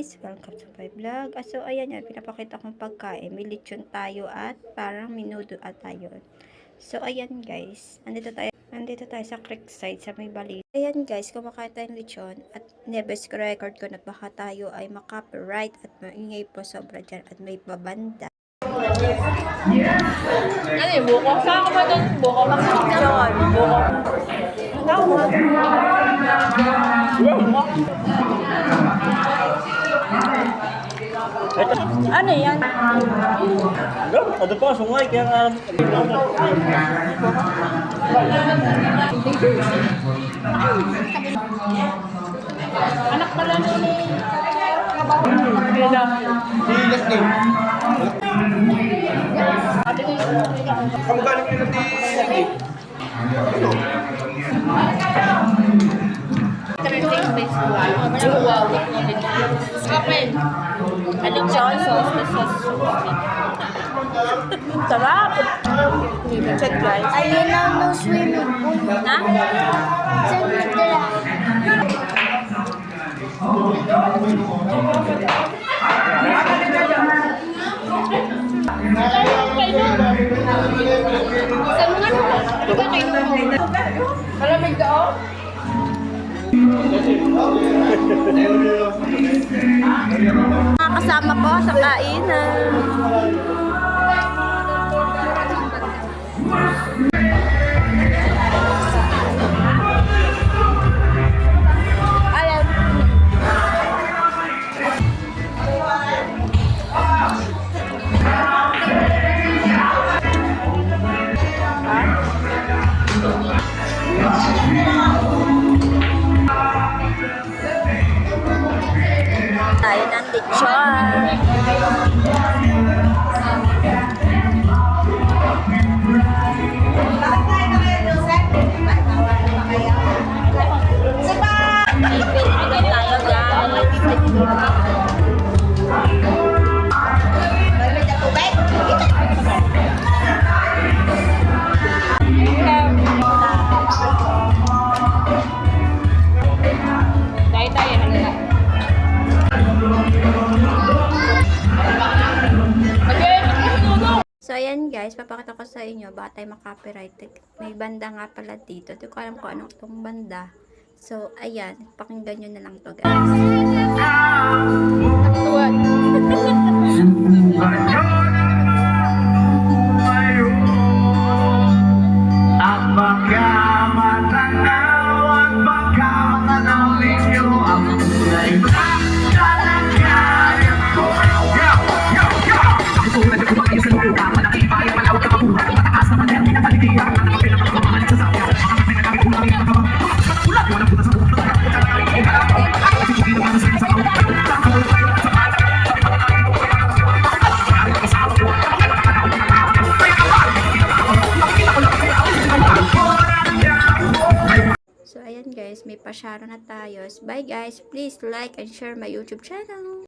guys! Welcome to my vlog. So ayan yan, pinapakita kong pagkain. May lechon tayo at parang minudo at tayo. So ayan guys, andito tayo sa Creekside sa may bali. Ayan guys, kumakain tayong lechon at nebes ko record ko na baka tayo ay makapiright at maingay po sobra dyan at may babanda. Ano yung buko? Saan ka ba doon? Buko? Yun, buko. Ano yan? Ada pa, sungay, kaya nga Anak pala nun eh. Silas din. Kamukha nila ni Kapin. Aling choy sauce na sauce. Sarap! Check guys. Ayun na no swimming pool. Ha? Saan nila? Saan nga no? Diba kayo nung malamig daw? Kasama po sa kainan. Tayo ng lechon. Bibili tayo guys. Tayo, halala. So ayan guys, papakita ko sa inyo baka tayo makapiright. May banda nga pala dito. Hindi ko alam kung anong itong banda. So ayan, pakinggan nyo na lang to guys. Tuwan. At pagkamatanaw at pagkamatanaw ninyo ang kulay na talagayan ko. Ako tulad na kumakayo sa lupa, malaking bayan, malawag na mabuhay, mataas na pader, di na paligyan, ang mga pinapagmamahal sa sakya, mga pinagkamit ulang yung nakabang, sa ulat, walang buta sa buta, sisugin naman sa sa mga So ayan guys, may pasyaro na tayo. Bye guys, please like and share my YouTube channel.